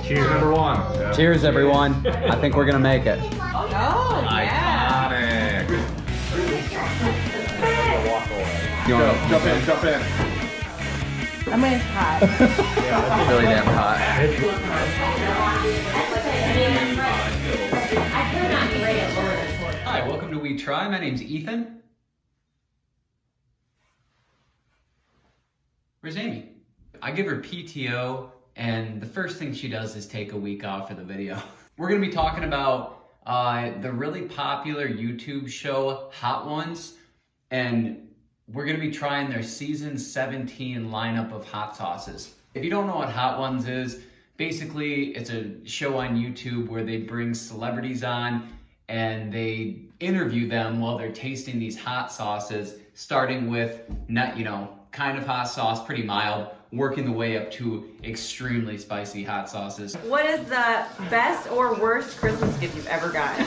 Cheers. Number one. Yeah. Cheers, everyone. I think we're gonna make it. Oh, yeah. Iconic. You wanna Jump in. I mean, it's hot. It's really damn hot. Hi, welcome to We Try. My name's Ethan. Where's Amy? I give her PTO, and the first thing she does is take a week off for the video. We're gonna be talking about the really popular YouTube show, Hot Ones, and we're gonna be trying their season 17 lineup of hot sauces. If you don't know what Hot Ones is, basically it's a show on YouTube where they bring celebrities on and they interview them while they're tasting these hot sauces, starting with, kind of hot sauce, pretty mild, working the way up to extremely spicy hot sauces. What is the best or worst Christmas gift you've ever gotten?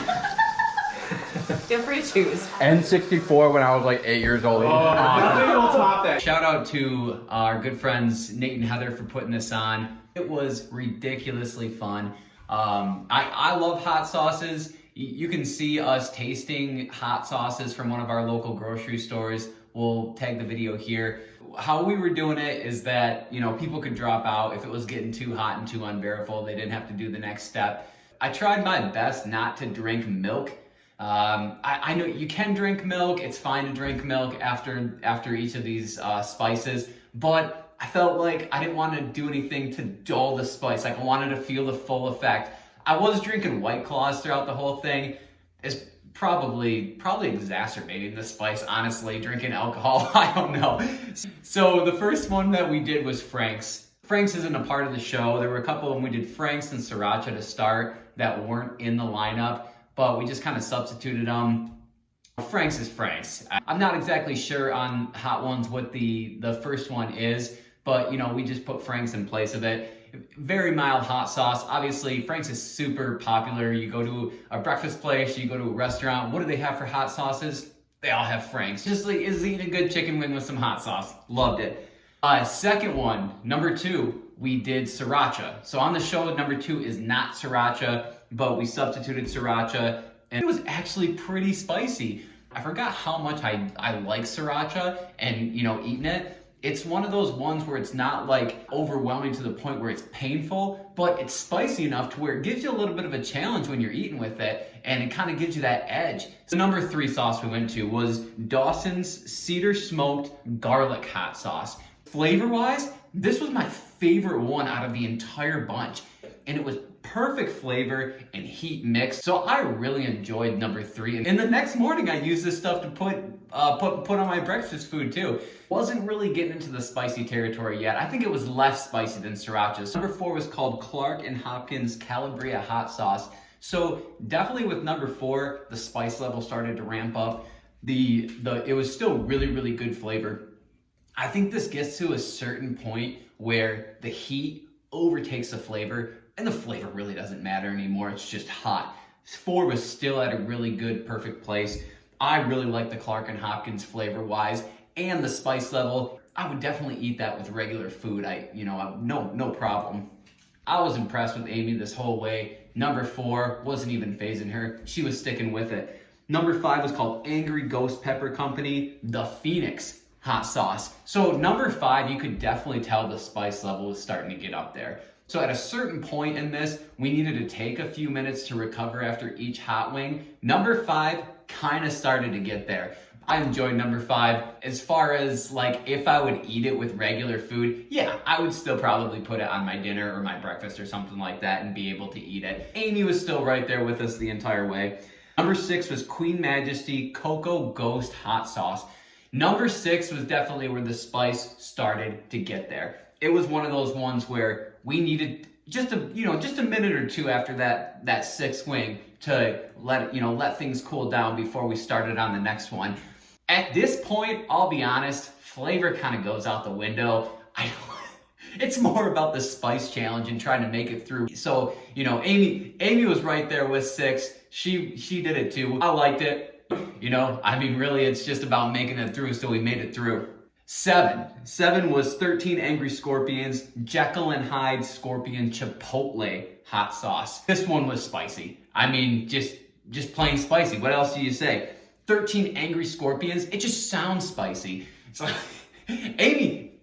Feel free to choose. N64 when I was like 8 years old. Nothing will top that. Shout out to our good friends Nate and Heather for putting this on. It was ridiculously fun. I love hot sauces. You can see us tasting hot sauces from one of our local grocery stores. We'll tag the video here. How we were doing it is that, people could drop out if it was getting too hot and too unbearable. They didn't have to do the next step. I tried my best not to drink milk. I know you can drink milk. It's fine to drink milk after each of these spices, but I felt like I didn't want to do anything to dull the spice. Like I wanted to feel the full effect. I was drinking White Claws throughout the whole thing. It's probably exacerbating the spice, honestly, drinking alcohol. I don't know. So the first one that we did was Frank's. Frank's isn't a part of the show. There were a couple of them. We did Frank's and Sriracha to start that weren't in the lineup, but we just kind of substituted them. Frank's is Frank's. I'm not exactly sure on Hot Ones what the first one is, but we just put Frank's in place of it. Very mild hot sauce. Obviously, Frank's is super popular. You go to a breakfast place, you go to a restaurant, what do they have for hot sauces? They all have Frank's. Just like is eating a good chicken wing with some hot sauce. Loved it. Second one, number 2, we did Sriracha. So on the show, number 2 is not Sriracha, but we substituted Sriracha, and it was actually pretty spicy. I forgot how much I like Sriracha and, eating it. It's one of those ones where it's not like overwhelming to the point where it's painful, but it's spicy enough to where it gives you a little bit of a challenge when you're eating with it, and it kind of gives you that edge. So number 3 sauce we went to was Dawsons Cedar Smoked Garlic Hot Sauce. Flavor-wise, this was my favorite one out of the entire bunch, and it was perfect flavor and heat mix. So I really enjoyed number 3. And the next morning I used this stuff to put on my breakfast food too. Wasn't really getting into the spicy territory yet. I think it was less spicy than Sriracha. So number 4 was called Clark and Hopkins Calabria Hot Sauce. So definitely with number 4, the spice level started to ramp up. It was still really, really good flavor. I think this gets to a certain point where the heat overtakes the flavor, and the flavor really doesn't matter anymore. It's just hot. 4 was still at a really good, perfect place. I really like the Clark and Hopkins flavor-wise, and the spice level. I would definitely eat that with regular food. No problem. I was impressed with Amy this whole way. Number 4 wasn't even phasing her. She was sticking with it. Number 5 was called Angry Ghost Pepper Company, the Phoenix Hot Sauce. So number 5, you could definitely tell the spice level was starting to get up there. So at a certain point in this, we needed to take a few minutes to recover after each hot wing. Number 5 kind of started to get there. I enjoyed number 5. As far as like if I would eat it with regular food, yeah, I would still probably put it on my dinner or my breakfast or something like that and be able to eat it. Amy was still right there with us the entire way. Number 6 was Queen Majesty Cocoa Ghost Hot Sauce. Number 6 was definitely where the spice started to get there. It was one of those ones where we needed just a minute or two after that 6th wing to let things cool down before we started on the next one. At this point, I'll be honest, flavor kind of goes out the window. It's more about the spice challenge and trying to make it through. So, Amy was right there with 6. She did it too. I liked it. Really, it's just about making it through, so we made it through. Seven was 13 Angry Scorpions Jekyll and Hyde Scorpion Chipotle hot sauce. This one was spicy. I mean, just plain spicy. What else do you say? 13 Angry Scorpions. It just sounds spicy. So Amy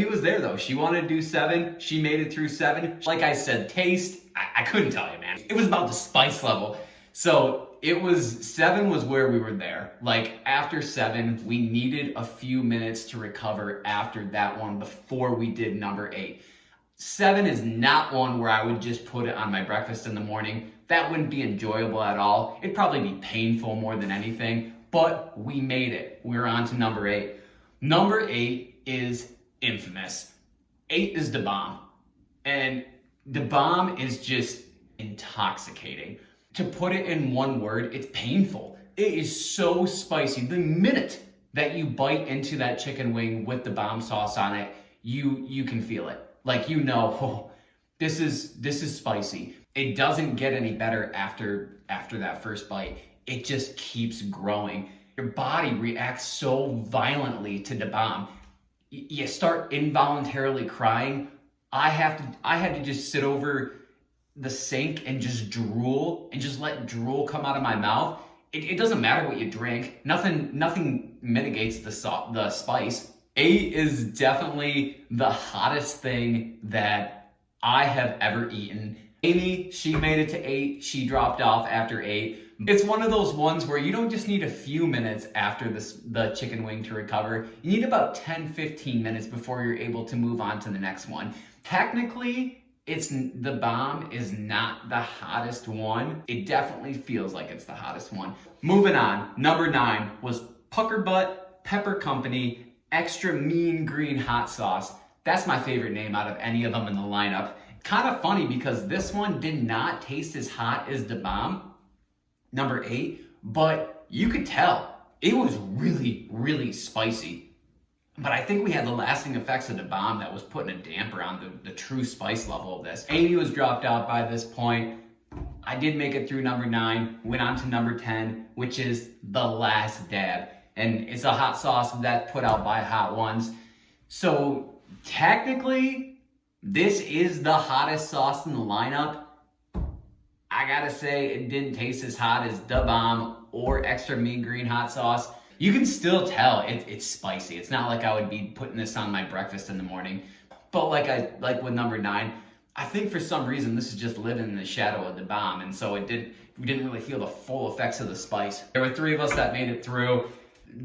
was there though. She wanted to do 7. She made it through 7. Like I said, taste, I couldn't tell you, man. It was about the spice level. So 7 was where we were there. Like after 7, we needed a few minutes to recover after that one before we did number 8. 7 is not one where I would just put it on my breakfast in the morning. That wouldn't be enjoyable at all. It'd probably be painful more than anything, but we made it. We're on to number 8. Number 8 is infamous. 8 is the bomb. And the bomb is just intoxicating. To put it in one word, it's painful. It is so spicy. The minute that you bite into that chicken wing with the bomb sauce on it, you can feel it. Like, you know, oh, this is spicy. It doesn't get any better after that first bite. It just keeps growing. Your body reacts so violently to the bomb. You start involuntarily crying. I had to just sit over the sink and just drool and just let drool come out of my mouth. It doesn't matter what you drink. Nothing mitigates the spice. 8 is definitely the hottest thing that I have ever eaten. Amy, she made it to 8. She dropped off after 8. It's one of those ones where you don't just need a few minutes after the chicken wing to recover. You need about 10-15 minutes before you're able to move on to the next one. Technically, the bomb is not the hottest one. It definitely feels like it's the hottest one. Moving on, number 9 was Pucker Butt Pepper Company Extra Mean Green Hot Sauce. That's my favorite name out of any of them in the lineup. Kind of funny because this one did not taste as hot as the bomb, number 8, but you could tell it was really, really spicy. But I think we had the lasting effects of the bomb that was putting a damper on the true spice level of this. Amy was dropped out by this point. I did make it through number 9, went on to number 10, which is the Last Dab. And it's a hot sauce that's put out by Hot Ones. So technically, this is the hottest sauce in the lineup. I gotta say, it didn't taste as hot as the bomb or Extra Mean Green Hot Sauce. You can still tell it's spicy. It's not like I would be putting this on my breakfast in the morning. But like with number 9, I think for some reason this is just living in the shadow of the bomb, and so we didn't really feel the full effects of the spice. There were 3 of us that made it through.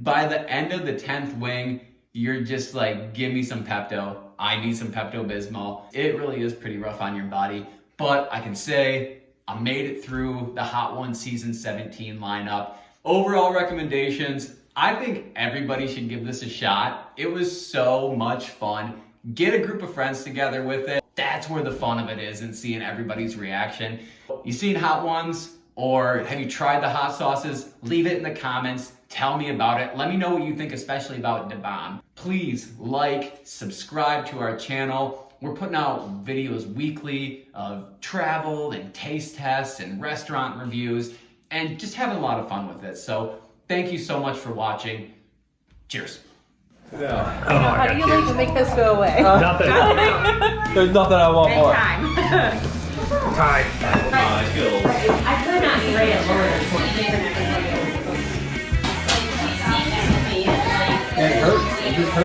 By the end of the 10th wing, you're just like, give me some Pepto. I need some Pepto-Bismol. It really is pretty rough on your body, but I can say I made it through the Hot Ones Season 17 lineup. Overall recommendations, I think everybody should give this a shot. It was so much fun. Get a group of friends together with it. That's where the fun of it is, and seeing everybody's reaction. You seen Hot Ones, or have you tried the hot sauces? Leave it in the comments. Tell me about it. Let me know what you think, especially about the bomb. Please like, subscribe to our channel. We're putting out videos weekly of travel and taste tests and restaurant reviews, and just having a lot of fun with it. So thank you so much for watching. Cheers. Yeah. How do you like to make this go away? Nothing. There's nothing I want more. Time. Time. I could not rate it lower than 20. It hurt. It just hurt.